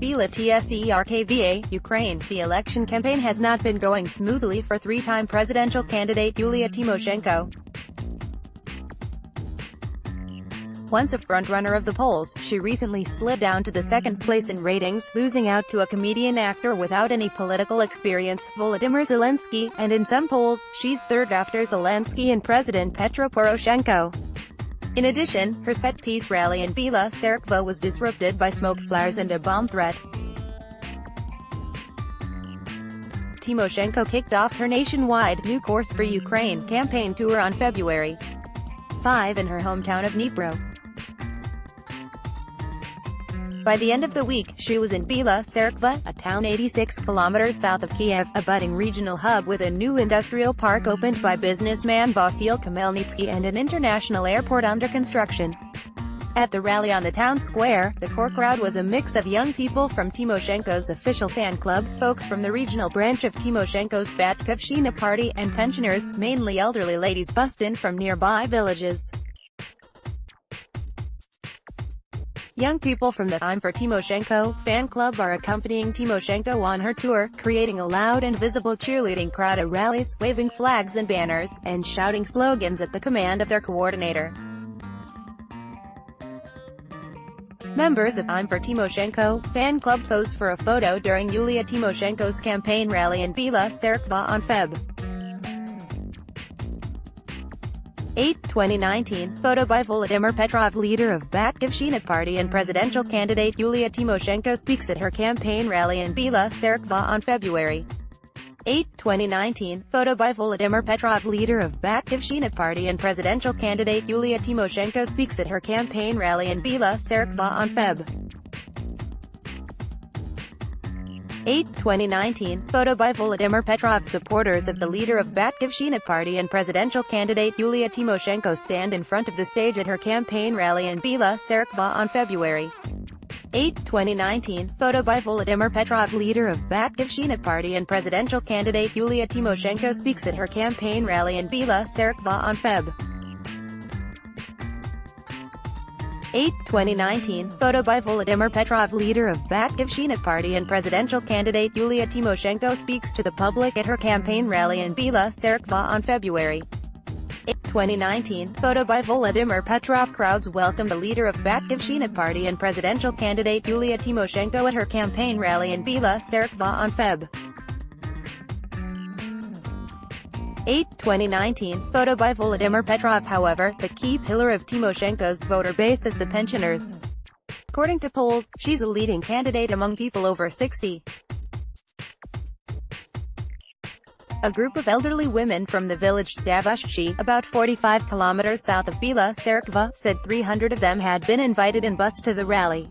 Bila Tserkva, Ukraine. The election campaign has not been going smoothly for three-time presidential candidate Yulia Tymoshenko. Once a frontrunner of the polls, she recently slid down to the second place in ratings, losing out to a comedian actor without any political experience, Volodymyr Zelenskiy, and in some polls, she's third after Zelensky and President Petro Poroshenko. In addition, her set-piece rally in Bila Tserkva was disrupted by smoke flares and a bomb threat. Tymoshenko kicked off her nationwide New Course for Ukraine campaign tour on February 5 in her hometown of Dnipro. By the end of the week, she was in Bila Tserkva, a town 86 kilometers south of Kiev, a budding regional hub with a new industrial park opened by businessman Vasyl Khmelnytsky and an international airport under construction. At the rally on the town square, the core crowd was a mix of young people from Tymoshenko's official fan club, folks from the regional branch of Tymoshenko's Batькivщина party, and pensioners, mainly elderly ladies bussed in from nearby villages. Young people from the I'm for Tymoshenko fan club are accompanying Tymoshenko on her tour, creating a loud and visible cheerleading crowd at rallies, waving flags and banners, and shouting slogans at the command of their coordinator. Members of I'm for Tymoshenko fan club posed for a photo during Yulia Tymoshenko's campaign rally in Bila Tserkva on Feb. 8, 2019, photo by Volodymyr Petrov, leader of Batькivщина party and presidential candidate Yulia Tymoshenko speaks at her campaign rally in Bila Tserkva on February 8, 2019, photo by Volodymyr Petrov, leader of Batькivщina party and presidential candidate Yulia Tymoshenko speaks at her campaign rally in Bila Tserkva on Feb. 8, 2019, photo by Volodymyr Petrov. Supporters of the leader of Batькivщina party and presidential candidate Yulia Tymoshenko stand in front of the stage at her campaign rally in Bila Tserkva on February 8, 2019, photo by Volodymyr Petrov, leader of Batькivщina party and presidential candidate Yulia Tymoshenko speaks at her campaign rally in Bila Tserkva on Feb. 8, 2019, photo by Volodymyr Petrov, leader of Batькivщina party and presidential candidate Yulia Tymoshenko speaks to the public at her campaign rally in Bila Tserkva on February 8, 2019, photo by Volodymyr Petrov. Crowds welcome the leader of Batькivщina party and presidential candidate Yulia Tymoshenko at her campaign rally in Bila Tserkva on Feb. 8, 2019, photo by Volodymyr Petrov. However, the key pillar of Tymoshenko's voter base is the pensioners. According to polls, she's a leading candidate among people over 60. A group of elderly women from the village Stavashchi, about 45 kilometers south of Bila Tserkva, said 300 of them had been invited and bused to the rally.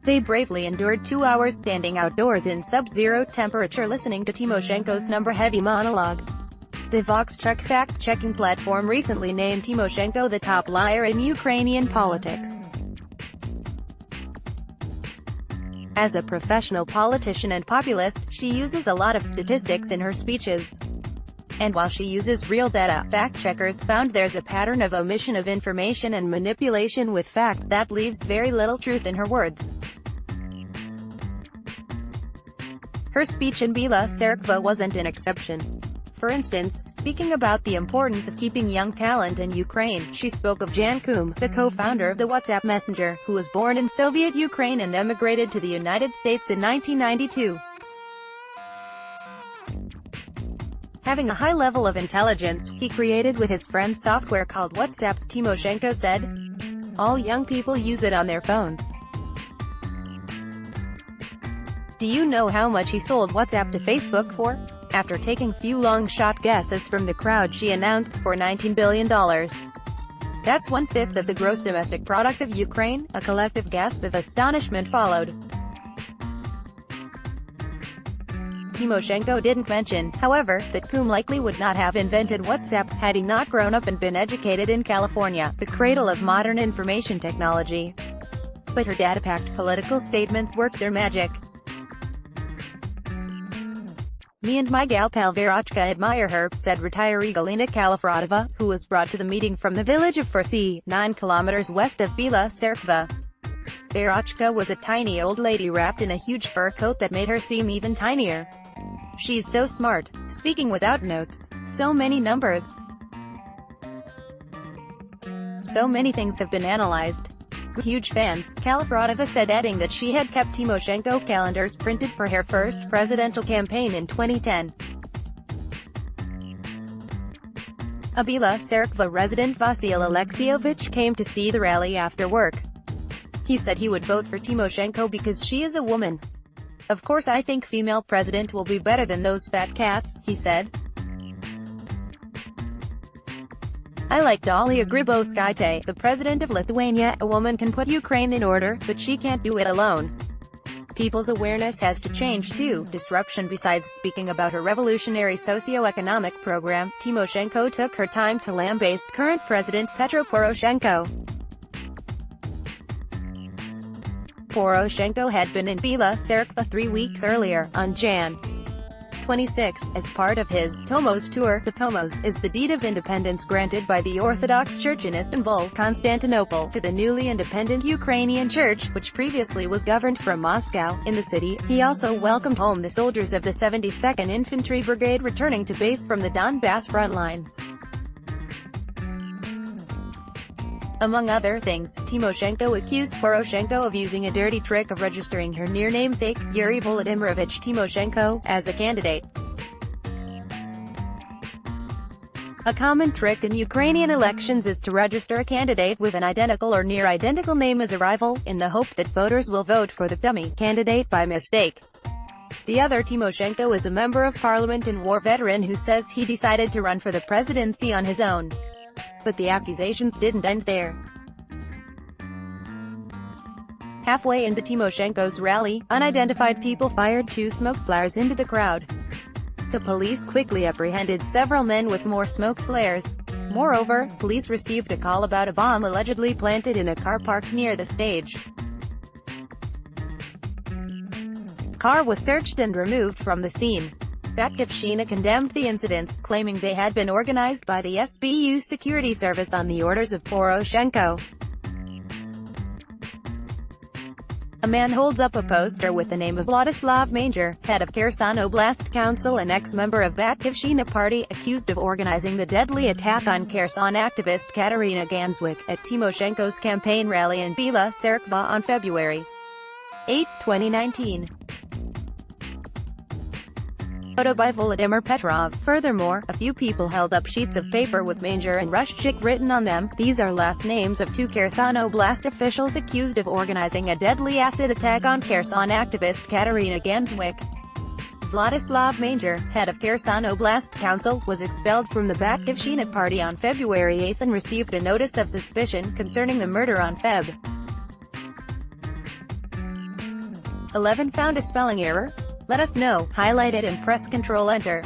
They bravely endured 2 hours standing outdoors in sub-zero temperature listening to Tymoshenko's number-heavy monologue. The Vox-Check fact-checking platform recently named Tymoshenko the top liar in Ukrainian politics. As a professional politician and populist, she uses a lot of statistics in her speeches. And while she uses real data, fact-checkers found there's a pattern of omission of information and manipulation with facts that leaves very little truth in her words. Her speech in Bila Tserkva wasn't an exception. For instance, speaking about the importance of keeping young talent in Ukraine, she spoke of Jan Koum, the co-founder of the WhatsApp Messenger, who was born in Soviet Ukraine and emigrated to the United States in 1992. Having a high level of intelligence, he created with his friends software called WhatsApp, Tymoshenko said. All young people use it on their phones. Do you know how much he sold WhatsApp to Facebook for? After taking few long-shot guesses from the crowd, she announced for $19 billion. That's 1/5 of the gross domestic product of Ukraine. A collective gasp of astonishment followed. Tymoshenko didn't mention, however, that Koum likely would not have invented WhatsApp had he not grown up and been educated in California, the cradle of modern information technology. But her data-packed political statements worked their magic. Me and my gal pal Verochka admire her, said retiree Galina Kalafratova, who was brought to the meeting from the village of Forsy, 9 kilometers west of Bila Tserkva. Verochka was a tiny old lady wrapped in a huge fur coat that made her seem even tinier. She's so smart, speaking without notes, so many numbers. So many things have been analyzed. Huge fans, Kalafratova said, adding that she had kept Tymoshenko calendars printed for her first presidential campaign in 2010. A Bila Tserkva resident, Vasil Alexievich, came to see the rally after work. He said he would vote for Tymoshenko because she is a woman. "Of course I think female president will be better than those fat cats," he said. "I like Dalia Grybauskaitė, the president of Lithuania. A woman can put Ukraine in order, but she can't do it alone. People's awareness has to change too." Disruption. Besides speaking about her revolutionary socio-economic program, Tymoshenko took her time to lambaste current president Petro Poroshenko. Poroshenko had been in Bila Tserkva 3 weeks earlier, on Jan. 26, as part of his Tomos tour. The Tomos is the deed of independence granted by the Orthodox Church in Istanbul, Constantinople, to the newly independent Ukrainian Church, which previously was governed from Moscow. In the city, he also welcomed home the soldiers of the 72nd Infantry Brigade returning to base from the Donbass front lines. Among other things, Tymoshenko accused Poroshenko of using a dirty trick of registering her near namesake, Yuri Volodymyrovich Tymoshenko, as a candidate. A common trick in Ukrainian elections is to register a candidate with an identical or near-identical name as a rival, in the hope that voters will vote for the dummy candidate by mistake. The other Tymoshenko is a member of parliament and war veteran who says he decided to run for the presidency on his own. But the accusations didn't end there. Halfway into Tymoshenko's rally, unidentified people fired 2 smoke flares into the crowd. The police quickly apprehended several men with more smoke flares. Moreover, police received a call about a bomb allegedly planted in a car parked near the stage. The car was searched and removed from the scene. Batkyivshchina condemned the incidents, claiming they had been organized by the SBU security service on the orders of Poroshenko. A man holds up a poster with the name of Vladislav Manger, head of Kherson Oblast Council and ex-member of Batkyivshchina party, accused of organizing the deadly attack on Kherson activist Katerina Ganswyk, at Tymoshenko's campaign rally in Bila Tserkva on February 8, 2019. Photo by Volodymyr Petrov. Furthermore, a few people held up sheets of paper with Manger and Rushchik written on them. These are last names of 2 Kherson Oblast officials accused of organizing a deadly acid attack on Kherson activist Katerina Ganswyk. Vladislav Manger, head of Kherson Oblast Council, was expelled from the Batkyivshchina party on February 8 and received a notice of suspicion concerning the murder on Feb. 11. Found a spelling error? Let us know, highlight it and press Ctrl Enter.